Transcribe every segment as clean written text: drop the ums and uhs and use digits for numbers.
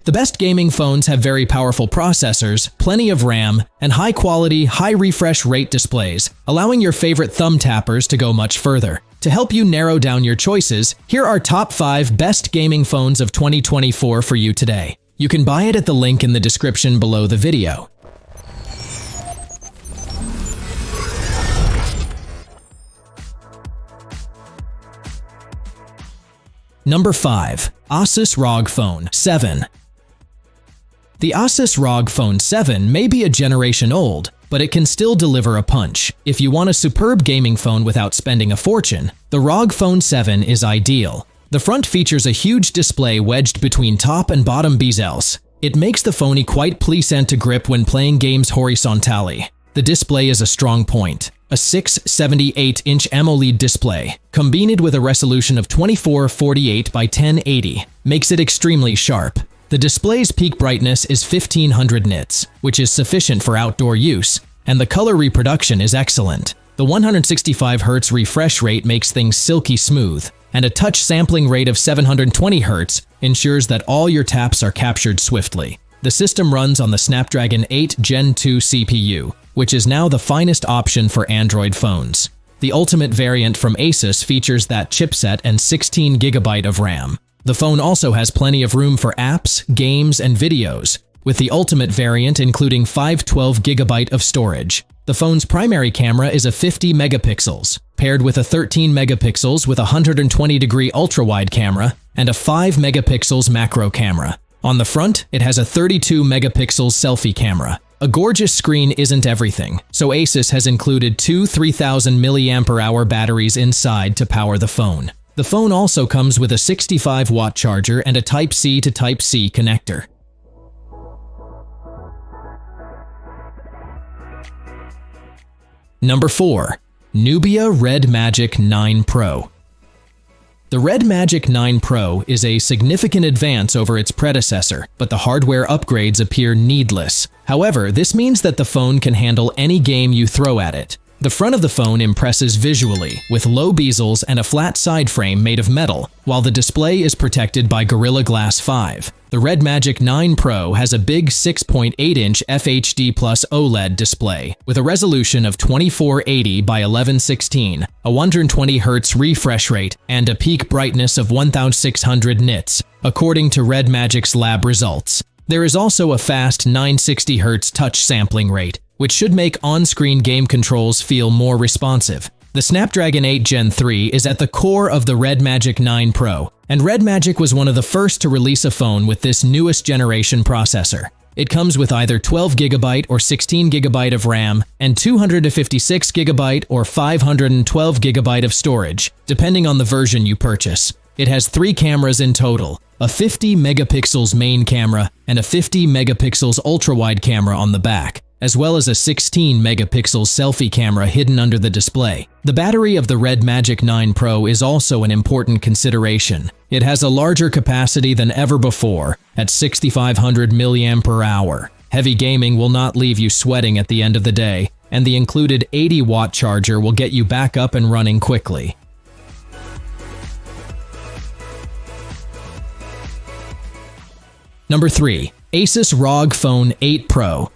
The best gaming phones have very powerful processors, plenty of RAM, and high-quality, high-refresh rate displays, allowing your favorite thumb tappers to go much further. To help you narrow down your choices, here are top 5 best gaming phones of 2024 for you today. You can buy it at the link in the description below the video. Number 5. Asus ROG Phone 7. The Asus ROG Phone 7 may be a generation old, but it can still deliver a punch. If you want a superb gaming phone without spending a fortune, the ROG Phone 7 is ideal. The front features a huge display wedged between top and bottom bezels. It makes the phone quite pleasant to grip when playing games horizontally. The display is a strong point. A 678-inch AMOLED display, combined with a resolution of 2448 by 1080, makes it extremely sharp. The display's peak brightness is 1500 nits, which is sufficient for outdoor use, and the color reproduction is excellent. The 165Hz refresh rate makes things silky smooth, and a touch sampling rate of 720Hz ensures that all your taps are captured swiftly. The system runs on the Snapdragon 8 Gen 2 CPU, which is now the finest option for Android phones. The Ultimate variant from Asus features that chipset and 16GB of RAM. The phone also has plenty of room for apps, games, and videos, with the Ultimate variant including 512GB of storage. The phone's primary camera is a 50 megapixels, paired with a 13 megapixels with a 120-degree ultra-wide camera and a 5 megapixels macro camera. On the front, it has a 32 megapixels selfie camera. A gorgeous screen isn't everything, so Asus has included two 3000 mAh batteries inside to power the phone. The phone also comes with a 65-watt charger and a Type-C to Type-C connector. Number 4. Nubia Red Magic 9 Pro. The Red Magic 9 Pro is a significant advance over its predecessor, but the hardware upgrades appear needless. However, this means that the phone can handle any game you throw at it. The front of the phone impresses visually, with low bezels and a flat side frame made of metal, while the display is protected by Gorilla Glass 5. The Red Magic 9 Pro has a big 6.8-inch FHD Plus OLED display, with a resolution of 2480 by 1116, a 120Hz refresh rate, and a peak brightness of 1600 nits, according to Red Magic's lab results. There is also a fast 960Hz touch sampling rate, which should make on-screen game controls feel more responsive. The Snapdragon 8 Gen 3 is at the core of the Red Magic 9 Pro, and Red Magic was one of the first to release a phone with this newest generation processor. It comes with either 12GB or 16GB of RAM and 256GB or 512GB of storage, depending on the version you purchase. It has 3 cameras in total, a 50 megapixels main camera and a 50 megapixels ultra-wide camera on the back, as well as a 16 megapixel selfie camera hidden under the display. The battery of the Red Magic 9 Pro is also an important consideration. It has a larger capacity than ever before, at 6500 mAh. Heavy gaming will not leave you sweating at the end of the day, and the included 80-watt charger will get you back up and running quickly. Number 3. Asus ROG Phone 8 Pro.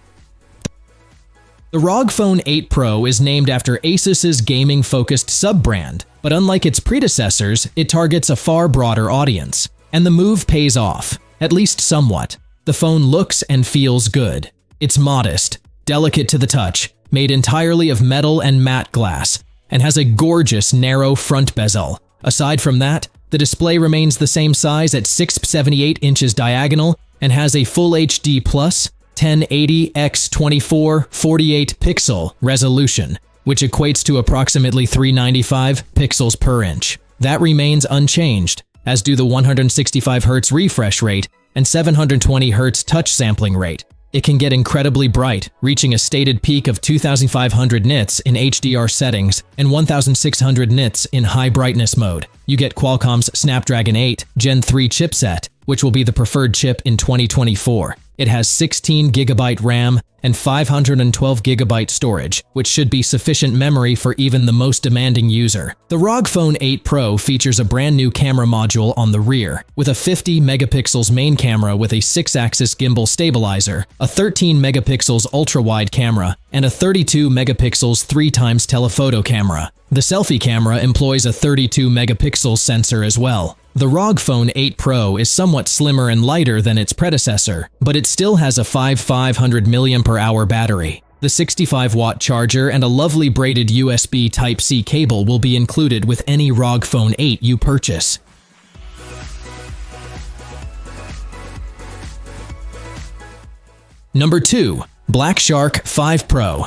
The ROG Phone 8 Pro is named after Asus's gaming-focused sub-brand, but unlike its predecessors, it targets a far broader audience. And the move pays off, at least somewhat. The phone looks and feels good. It's modest, delicate to the touch, made entirely of metal and matte glass, and has a gorgeous narrow front bezel. Aside from that, the display remains the same size at 678 inches diagonal and has a Full HD Plus 1080 x 2448 pixel resolution, which equates to approximately 395 pixels per inch. That remains unchanged, as do the 165Hz refresh rate and 720Hz touch sampling rate. It can get incredibly bright, reaching a stated peak of 2500 nits in HDR settings and 1600 nits in high brightness mode. You get Qualcomm's Snapdragon 8 Gen 3 chipset, which will be the preferred chip in 2024. It has 16GB RAM and 512GB storage, which should be sufficient memory for even the most demanding user. The ROG Phone 8 Pro features a brand new camera module on the rear, with a 50 megapixels main camera with a 6-axis gimbal stabilizer, a 13 megapixels ultra-wide camera, and a 32 megapixels 3x telephoto camera. The selfie camera employs a 32 megapixel sensor as well. The ROG Phone 8 Pro is somewhat slimmer and lighter than its predecessor, but it still has a 500 mAh battery. The 65-watt charger and a lovely braided USB Type-C cable will be included with any ROG Phone 8 you purchase. Number 2. Black Shark 5 Pro.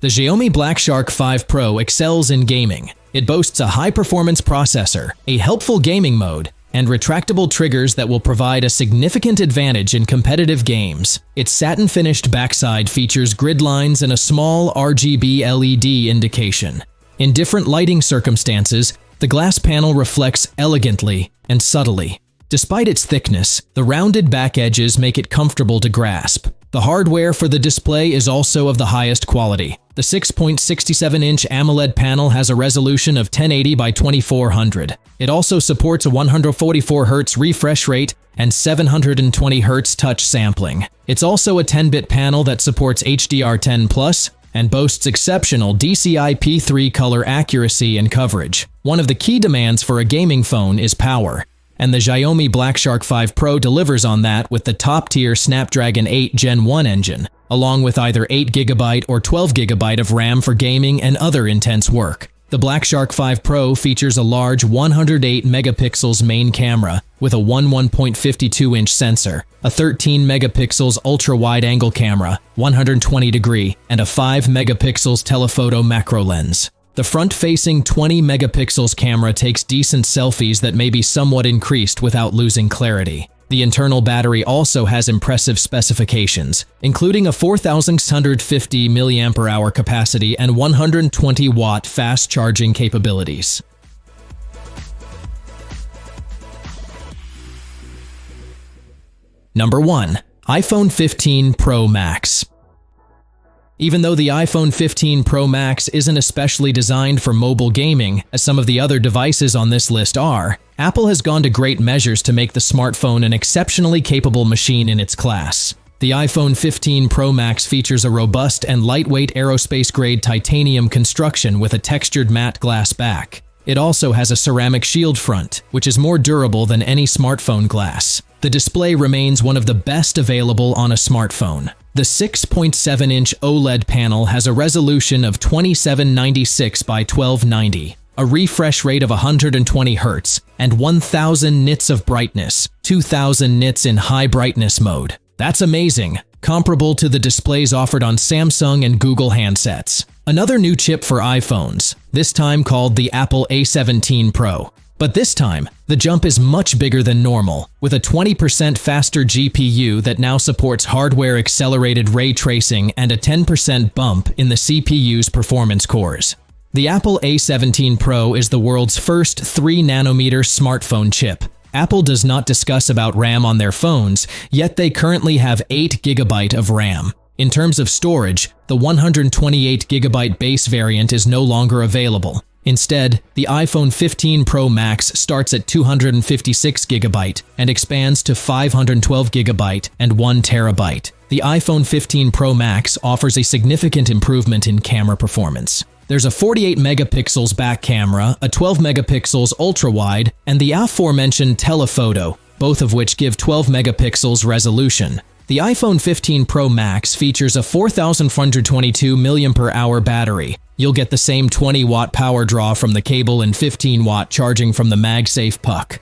The Xiaomi Black Shark 5 Pro excels in gaming. It boasts a high-performance processor, a helpful gaming mode, and retractable triggers that will provide a significant advantage in competitive games. Its satin-finished backside features grid lines and a small RGB LED indication. In different lighting circumstances, the glass panel reflects elegantly and subtly. Despite its thickness, the rounded back edges make it comfortable to grasp. The hardware for the display is also of the highest quality. The 6.67-inch AMOLED panel has a resolution of 1080 by 2400. It also supports a 144 Hz refresh rate and 720 Hz touch sampling. It's also a 10-bit panel that supports HDR10+ and boasts exceptional DCI-P3 color accuracy and coverage. One of the key demands for a gaming phone is power, and the Xiaomi Black Shark 5 Pro delivers on that with the top-tier Snapdragon 8 Gen 1 engine, along with either 8GB or 12GB of RAM for gaming and other intense work. The Black Shark 5 Pro features a large 108 megapixels main camera with a 1.52-inch sensor, a 13 megapixels ultra-wide-angle camera, 120-degree, and a 5 megapixels telephoto macro lens. The front-facing 20 megapixels camera takes decent selfies that may be somewhat increased without losing clarity. The internal battery also has impressive specifications, including a 4,650 mAh capacity and 120-watt fast charging capabilities. Number 1. iPhone 15 Pro Max. Even though the iPhone 15 Pro Max isn't especially designed for mobile gaming, as some of the other devices on this list are, Apple has gone to great measures to make the smartphone an exceptionally capable machine in its class. The iPhone 15 Pro Max features a robust and lightweight aerospace-grade titanium construction with a textured matte glass back. It also has a ceramic shield front, which is more durable than any smartphone glass. The display remains one of the best available on a smartphone. The 6.7-inch OLED panel has a resolution of 2796 by 1290, a refresh rate of 120 Hz, and 1000 nits of brightness, 2000 nits in high brightness mode. That's amazing, comparable to the displays offered on Samsung and Google handsets. Another new chip for iPhones, this time called the Apple A17 Pro. But this time, the jump is much bigger than normal, with a 20% faster GPU that now supports hardware-accelerated ray tracing and a 10% bump in the CPU's performance cores. The Apple A17 Pro is the world's first 3nm smartphone chip. Apple does not discuss about RAM on their phones, yet they currently have 8GB of RAM. In terms of storage, the 128GB base variant is no longer available. Instead, the iPhone 15 Pro Max starts at 256GB and expands to 512GB and 1TB. The iPhone 15 Pro Max offers a significant improvement in camera performance. There's a 48 megapixels back camera, a 12 megapixels ultra-wide, and the aforementioned telephoto, both of which give 12 megapixels resolution. The iPhone 15 Pro Max features a 4,422 mAh battery. You'll get the same 20-watt power draw from the cable and 15-watt charging from the MagSafe puck.